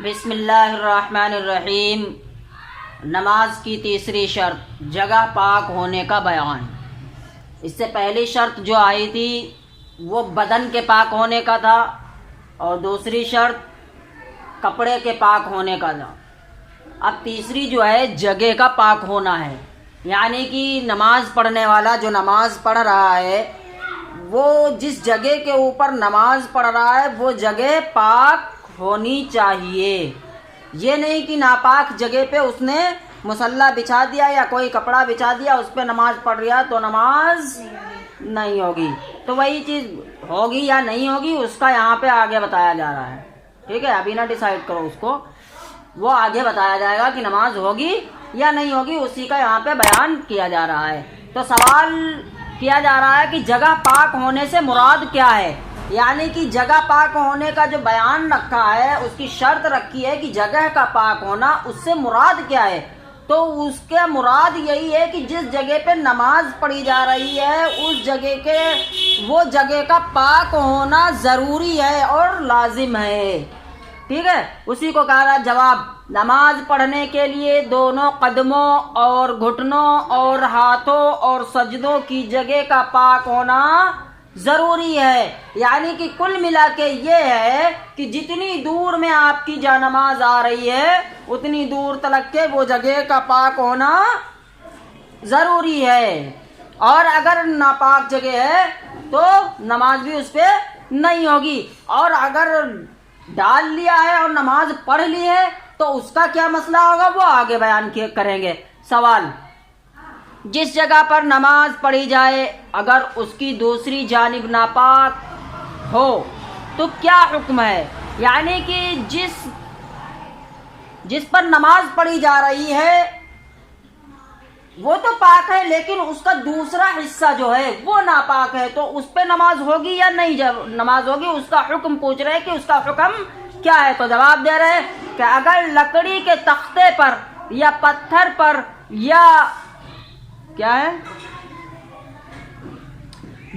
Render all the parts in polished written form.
بسم اللہ الرحمن الرحیم۔ نماز کی تیسری شرط جگہ پاک ہونے کا بیان۔ اس سے پہلی شرط جو آئی تھی وہ بدن کے پاک ہونے کا تھا، اور دوسری شرط کپڑے کے پاک ہونے کا تھا۔ اب تیسری جو ہے جگہ کا پاک ہونا ہے، یعنی کہ نماز پڑھنے والا جو نماز پڑھ رہا ہے وہ جس جگہ کے اوپر نماز پڑھ رہا ہے وہ جگہ پاک ہونی چاہیے۔ یہ نہیں کہ ناپاک جگہ پہ اس نے مصلی بچھا دیا یا کوئی کپڑا بچھا دیا اس پہ نماز پڑھ رہا تو نماز نہیں ہوگی۔ تو وہی چیز ہوگی یا نہیں ہوگی اس کا یہاں پہ آگے بتایا جا رہا ہے، ٹھیک ہے؟ ابھی نہ ڈیسائیڈ کرو اس کو، وہ آگے بتایا جائے گا کہ نماز ہوگی یا نہیں ہوگی، اسی کا یہاں پہ بیان کیا جا رہا ہے۔ تو سوال کیا جا رہا ہے کہ جگہ پاک ہونے سے مراد کیا ہے، یعنی کہ جگہ پاک ہونے کا جو بیان رکھا ہے اس کی شرط رکھی ہے کہ جگہ کا پاک ہونا، اس سے مراد کیا ہے؟ تو اس کے مراد یہی ہے کہ جس جگہ پہ نماز پڑھی جا رہی ہے اس جگہ کے وہ جگہ کا پاک ہونا ضروری ہے اور لازم ہے، ٹھیک ہے؟ اسی کو کہا رہا جواب، نماز پڑھنے کے لیے دونوں قدموں اور گھٹنوں اور ہاتھوں اور سجدوں کی جگہ کا پاک ہونا ضروری ہے۔ یعنی کہ کل ملا کے یہ ہے کہ جتنی دور میں آپ کی جانماز آ رہی ہے اتنی دور تلک کے وہ جگہ کا پاک ہونا ضروری ہے، اور اگر ناپاک جگہ ہے تو نماز بھی اس پہ نہیں ہوگی۔ اور اگر ڈال لیا ہے اور نماز پڑھ لی ہے تو اس کا کیا مسئلہ ہوگا وہ آگے بیان کریں گے۔ سوال، جس جگہ پر نماز پڑھی جائے اگر اس کی دوسری جانب ناپاک ہو تو کیا حکم ہے؟ یعنی کہ جس پر نماز پڑھی جا رہی ہے وہ تو پاک ہے لیکن اس کا دوسرا حصہ جو ہے وہ ناپاک ہے، تو اس پہ نماز ہوگی یا نہیں نماز ہوگی؟ اس کا حکم پوچھ رہے کہ اس کا حکم کیا ہے؟ تو جواب دے رہے کہ اگر لکڑی کے تختے پر یا پتھر پر یا کیا ہے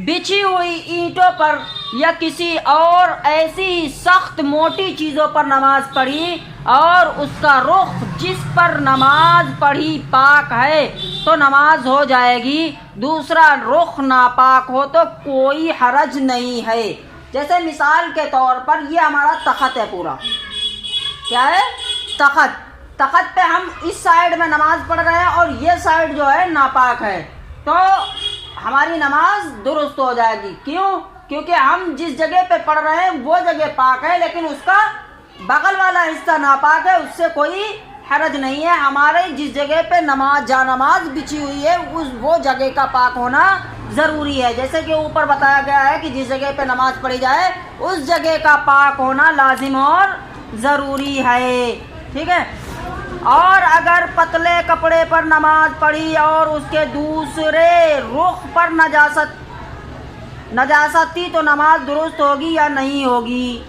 بچھی ہوئی اینٹوں پر یا کسی اور ایسی ہی سخت موٹی چیزوں پر نماز پڑھی اور اس کا رخ جس پر نماز پڑھی پاک ہے تو نماز ہو جائے گی، دوسرا رخ ناپاک ہو تو کوئی حرج نہیں ہے۔ جیسے مثال کے طور پر یہ ہمارا تخت ہے، پورا کیا ہے؟ تخت پہ ہم اس سائیڈ میں نماز پڑھ رہے ہیں اور یہ سائیڈ جو ہے ناپاک ہے، تو ہماری نماز درست ہو جائے گی۔ کیوں؟ کیونکہ ہم جس جگہ پہ پڑھ رہے ہیں وہ جگہ پاک ہے لیکن اس کا بغل والا حصہ ناپاک ہے، اس سے کوئی حرج نہیں ہے۔ ہمارے جس جگہ پہ جانماز بچھی ہوئی ہے وہ جگہ کا پاک ہونا ضروری ہے، جیسے کہ اوپر بتایا گیا ہے کہ جس جگہ پہ نماز پڑھی جائے اس جگہ کا پاک ہونا لازم اور ضروری ہے، ٹھیک ہے؟ اور اگر پتلے کپڑے پر نماز پڑھی اور اس کے دوسرے رخ پر نجاست تھی تو نماز درست ہوگی یا نہیں ہوگی؟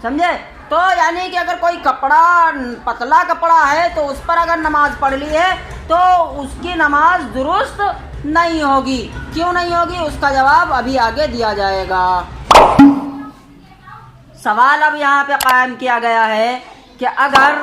سمجھے؟ تو یعنی کہ اگر کوئی کپڑا پتلا کپڑا ہے تو اس پر اگر نماز پڑھ لی ہے تو اس کی نماز درست نہیں ہوگی۔ کیوں نہیں ہوگی اس کا جواب ابھی آگے دیا جائے گا۔ سوال اب یہاں پہ قائم کیا گیا ہے کہ اگر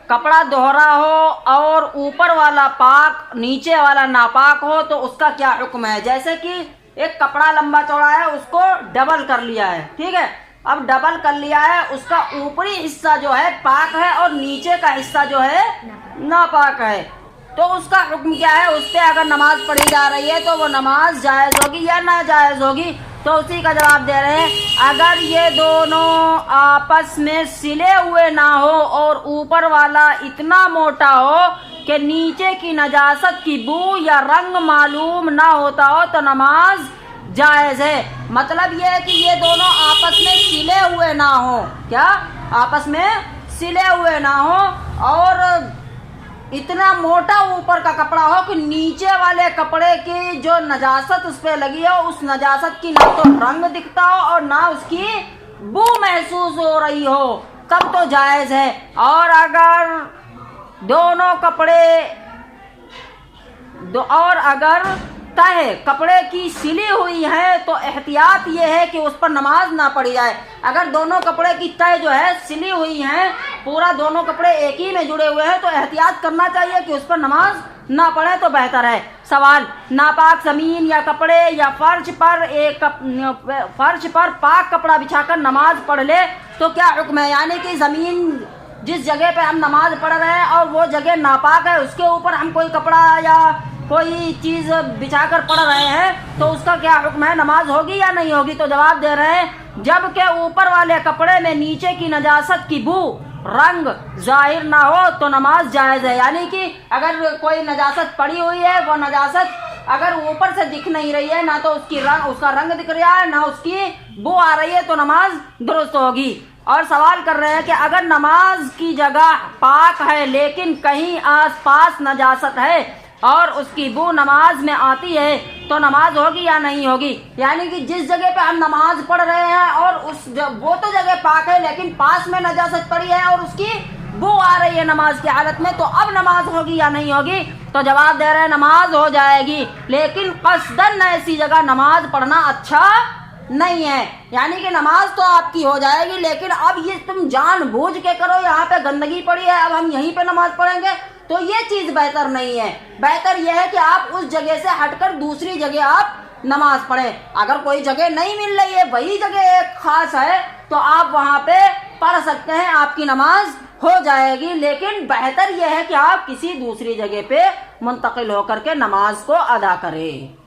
کپڑا دوہرا ہو اور اوپر والا پاک نیچے والا ناپاک ہو تو اس کا کیا حکم ہے؟ جیسے کہ ایک کپڑا لمبا چوڑا ہے اس کو ڈبل کر لیا ہے، ٹھیک ہے؟ اب ڈبل کر لیا ہے، اس کا اوپری حصہ جو ہے پاک ہے اور نیچے کا حصہ جو ہے ناپاک ہے، تو اس کا حکم کیا ہے؟ اس پہ اگر نماز پڑھی جا رہی ہے تو وہ نماز جائز ہوگی یا ناجائز ہوگی؟ تو اسی کا جواب دے رہے ہیں اگر یہ دونوں آپس میں سلے ہوئے نہ ہو اور اوپر والا اتنا موٹا ہو کہ نیچے کی نجاست کی بو یا رنگ معلوم نہ ہوتا ہو تو نماز جائز ہے۔ مطلب یہ ہے کہ یہ دونوں آپس میں سلے ہوئے نہ ہو، کیا آپس میں سلے ہوئے نہ ہو اور اتنا موٹا اوپر کا کپڑا ہو کہ نیچے والے کپڑے کی جو نجاست اس پہ لگی ہو اس نجاست کی نہ تو رنگ دکھتا ہو اور نہ اس کی بو محسوس ہو رہی ہو، تب تو جائز ہے۔ اور اگر تہ کپڑے کی سلی ہوئی ہے تو احتیاط یہ ہے کہ اس پر نماز نہ پڑھی جائے۔ اگر دونوں کپڑے کی تہ جو ہے سلی ہوئی ہیں، پورا دونوں کپڑے ایک ہی میں جڑے ہوئے ہیں، تو احتیاط کرنا چاہیے کہ اس پر نماز نہ پڑھے تو بہتر ہے۔ سوال، ناپاک زمین یا کپڑے یا فرش پر پاک کپڑا بچھا کر نماز پڑھ لے تو کیا حکم ہے؟ یعنی کہ زمین جس جگہ پہ ہم نماز پڑھ رہے ہیں اور وہ جگہ ناپاک ہے، اس کے اوپر ہم کوئی کپڑا یا کوئی چیز بچھا کر پڑھ رہے ہیں تو اس کا کیا حکم ہے؟ نماز ہوگی یا نہیں ہوگی؟ تو جواب دے رہے ہیں جب کہ اوپر والے کپڑے میں نیچے کی نجاست کی بو رنگ ظاہر نہ ہو تو نماز جائز ہے۔ یعنی کہ اگر کوئی نجاست پڑی ہوئی ہے، وہ نجاست اگر اوپر سے دکھ نہیں رہی ہے، نہ تو اس کا رنگ دکھ رہا ہے، نہ اس کی بو آ رہی ہے، تو نماز درست ہوگی۔ اور سوال کر رہے ہیں کہ اگر نماز کی جگہ پاک ہے لیکن کہیں آس پاس نجاست ہے اور اس کی بو نماز میں آتی ہے تو نماز ہوگی یا نہیں ہوگی؟ یعنی کہ جس جگہ پہ ہم نماز پڑھ رہے ہیں اور وہ تو جگہ پاک ہے لیکن پاس میں نجاست پڑی ہے اور اس کی بو آ رہی ہے نماز کی حالت میں، تو اب نماز ہوگی یا نہیں ہوگی؟ تو جواب دے رہے ہیں نماز ہو جائے گی، لیکن قصداً ایسی جگہ نماز پڑھنا اچھا نہیں ہے۔ یعنی کہ نماز تو آپ کی ہو جائے گی، لیکن اب یہ تم جان بوجھ کے کرو، یہاں پہ گندگی پڑی ہے اب ہم یہیں پہ نماز پڑھیں گے، تو یہ چیز بہتر نہیں ہے۔ بہتر یہ ہے کہ آپ اس جگہ سے ہٹ کر دوسری جگہ آپ نماز پڑھیں۔ اگر کوئی جگہ نہیں مل رہی ہے، وہی جگہ ایک خاص ہے، تو آپ وہاں پہ پڑھ سکتے ہیں، آپ کی نماز ہو جائے گی، لیکن بہتر یہ ہے کہ آپ کسی دوسری جگہ پہ منتقل ہو کر کے نماز کو ادا کریں۔